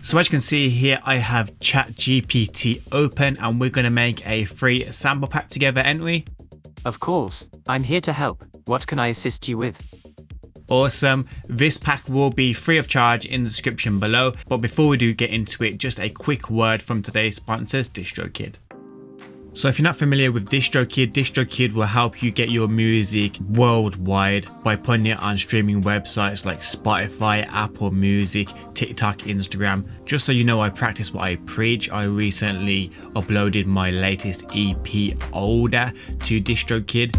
So as you can see here, I have ChatGPT open and we're going to make a free sample pack together, ain't we? Of course, I'm here to help. What can I assist you with? Awesome. This pack will be free of charge in the description below. But before we do get into it, just a quick word from today's sponsors, DistroKid. So if you're not familiar with DistroKid, DistroKid will help you get your music worldwide by putting it on streaming websites like Spotify, Apple Music, TikTok, Instagram. Just so you know, I practice what I preach. I recently uploaded my latest EP, Older, to DistroKid.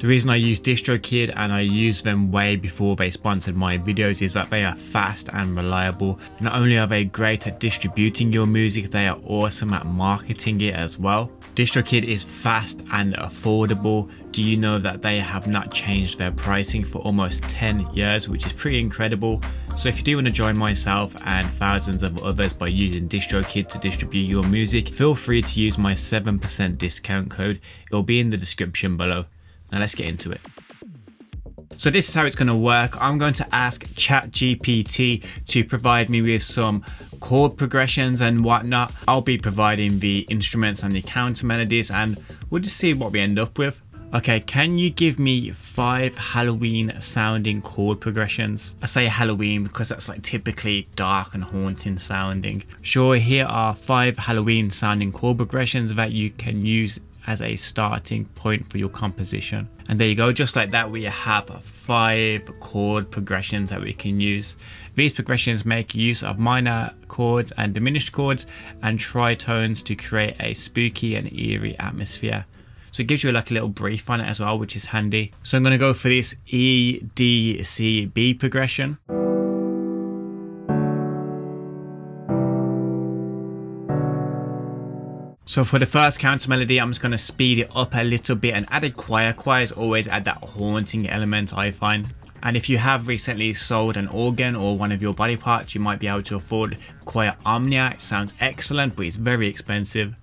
The reason I use DistroKid and I use them way before they sponsored my videos is that they are fast and reliable. Not only are they great at distributing your music, they are awesome at marketing it as well. DistroKid is fast and affordable. Do you know that they have not changed their pricing for almost 10 years, which is pretty incredible. So if you do want to join myself and thousands of others by using DistroKid to distribute your music, feel free to use my 7% discount code. It will be in the description below. Now let's get into it. So this is how it's going to work. I'm going to ask ChatGPT to provide me with some chord progressions and whatnot. I'll be providing the instruments and the counter melodies and we'll just see what we end up with. Okay, can you give me 5 Halloween sounding chord progressions? I say Halloween because that's like typically dark and haunting sounding. Sure, here are 5 Halloween sounding chord progressions that you can use as a starting point for your composition. And there you go, just like that we have 5 chord progressions that we can use. These progressions make use of minor chords and diminished chords and tritones to create a spooky and eerie atmosphere. So it gives you like a little brief on it as well, which is handy. So I'm going to go for this E, D, C, B progression. So for the first counter melody, I'm just going to speed it up a little bit and add a choir. Choirs always add that haunting element, I find. And if you have recently sold an organ or one of your body parts, you might be able to afford Choir Omnia. It sounds excellent, but it's very expensive.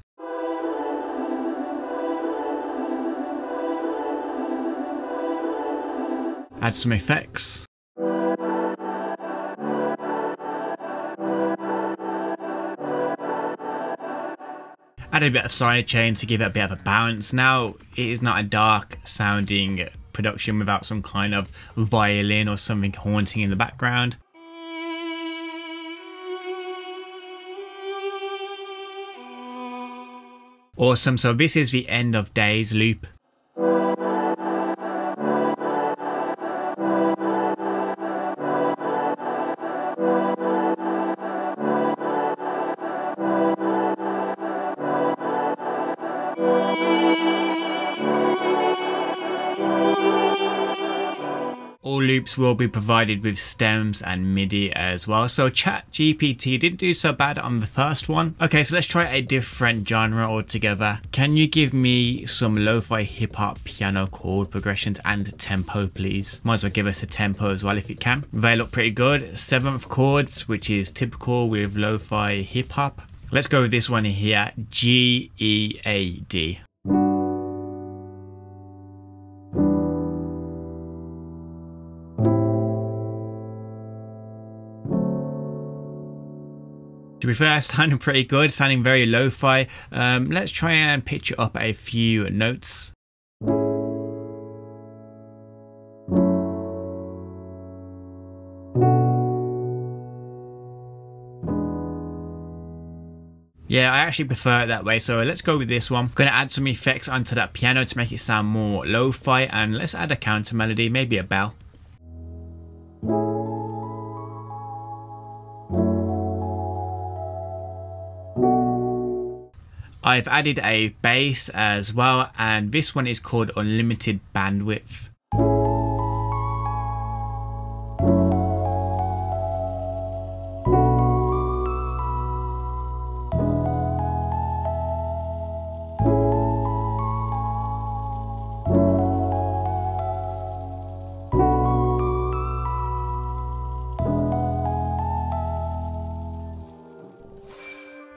Add some effects. Added a bit of sidechain to give it a bit of a bounce. Now it is not a dark sounding production without some kind of violin or something haunting in the background. Awesome, so this is the End of Days loop. All loops will be provided with stems and MIDI as well. So ChatGPT didn't do so bad on the first one. Okay, so let's try a different genre altogether. Can you give me some lo-fi hip-hop piano chord progressions and tempo, please? Might as well give us a tempo as well if you can. They look pretty good. 7th chords, which is typical with lo-fi hip-hop. Let's go with this one here, G, E, A, D. To be fair, sounding pretty good, sounding very lo-fi. Let's try and pitch up a few notes. Yeah, I actually prefer it that way, so let's go with this one. I'm going to add some effects onto that piano to make it sound more lo-fi, and let's add a counter melody, maybe a bell. I've added a bass as well, and this one is called Unlimited Bandwidth.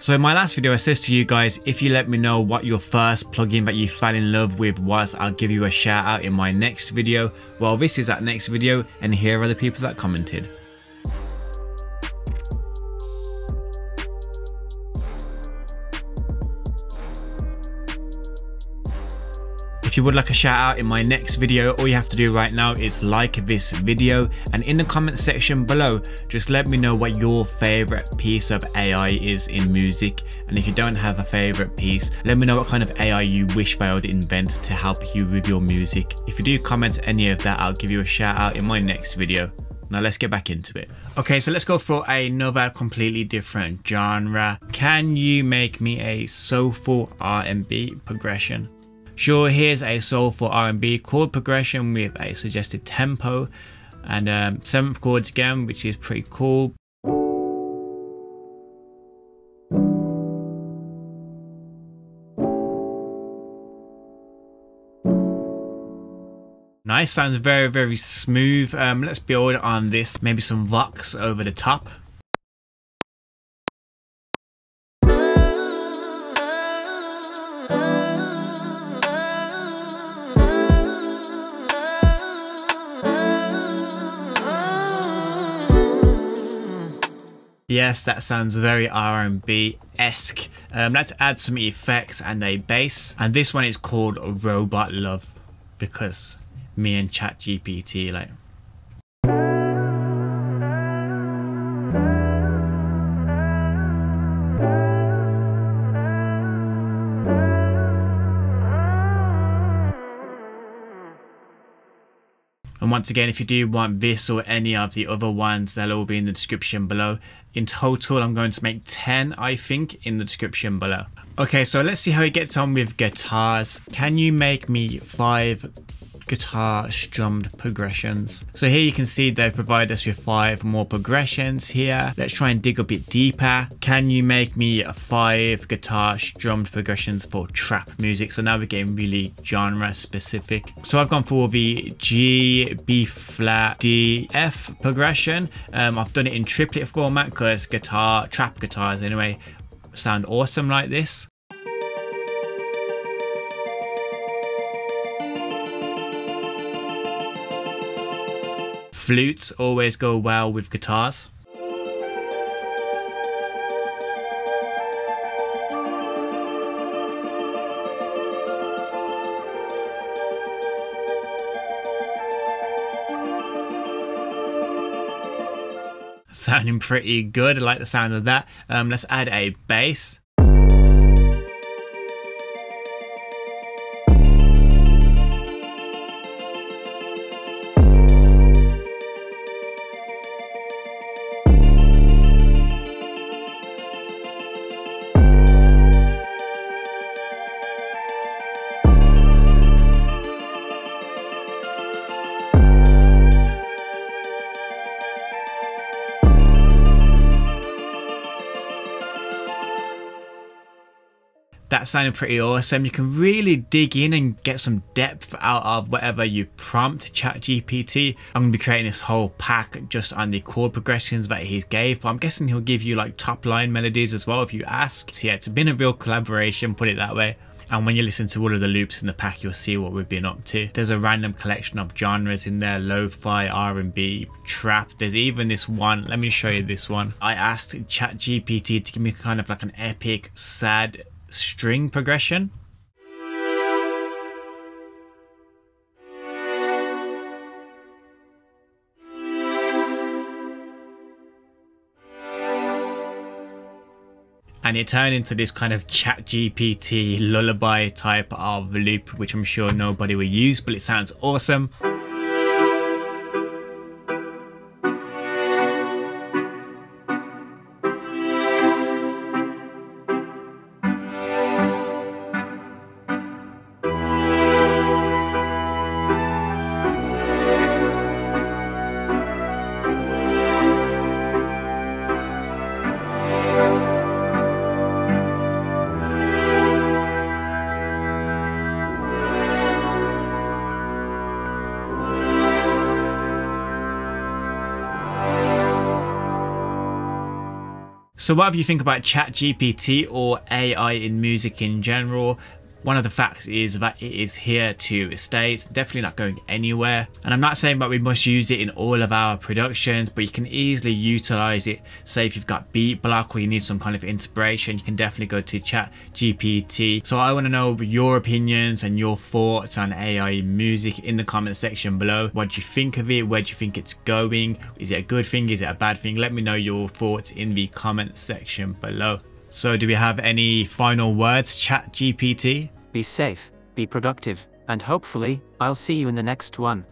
So in my last video I says to you guys, if you let me know what your first plugin that you fell in love with was, I'll give you a shout out in my next video. Well, this is that next video, and here are the people that commented. If you would like a shout out in my next video, all you have to do right now is like this video, and in the comment section below just let me know what your favorite piece of AI is in music. And if you don't have a favorite piece, let me know what kind of AI you wish they would invent to help you with your music. If you do comment any of that, I'll give you a shout out in my next video. Now let's get back into it. Okay, so let's go for another completely different genre. Can you make me a soulful R&B progression? Sure, here's a soulful R&B chord progression with a suggested tempo and 7th chords again, which is pretty cool. Nice, sounds very smooth. Let's build on this, maybe some vox over the top. Yes, that sounds very R&B-esque. Let's add some effects and a bass. And this one is called Robot Love, because me and ChatGPT like. And once again, if you do want this or any of the other ones, they'll all be in the description below. In total, I'm going to make 10, I think, in the description below. Okay, so let's see how it gets on with guitars. Can you make me 5 guitar strummed progressions? So here you can see they've provided us with 5 more progressions here. Let's try and dig a bit deeper. Can you make me 5 guitar strummed progressions for trap music? So now we're getting really genre specific. So I've gone for the G, B flat, D, F progression. I've done it in triplet format because trap guitars anyway, sound awesome like this. Flutes always go well with guitars. Sounding pretty good, I like the sound of that. Let's add a bass. That sounded pretty awesome. You can really dig in and get some depth out of whatever you prompt ChatGPT. I'm going to be creating this whole pack just on the chord progressions that he gave, but I'm guessing he'll give you like top line melodies as well if you ask. So yeah, it's been a real collaboration, put it that way. And when you listen to all of the loops in the pack, you'll see what we've been up to. There's a random collection of genres in there: lo-fi, R&B, trap. There's even this one, let me show you this one. I asked ChatGPT to give me kind of like an epic, sad string progression. And it turned into this kind of ChatGPT lullaby type of loop, which I'm sure nobody will use, but it sounds awesome. So whatever you think about ChatGPT or AI in music in general, one of the facts is that it is here to stay. It's definitely not going anywhere. And I'm not saying that we must use it in all of our productions, but you can easily utilize it. Say if you've got beat block or you need some kind of inspiration, you can definitely go to ChatGPT. So I want to know your opinions and your thoughts on AI music in the comment section below. What do you think of it? Where do you think it's going? Is it a good thing? Is it a bad thing? Let me know your thoughts in the comment section below. So do we have any final words, ChatGPT? Be safe, be productive, and hopefully, I'll see you in the next one.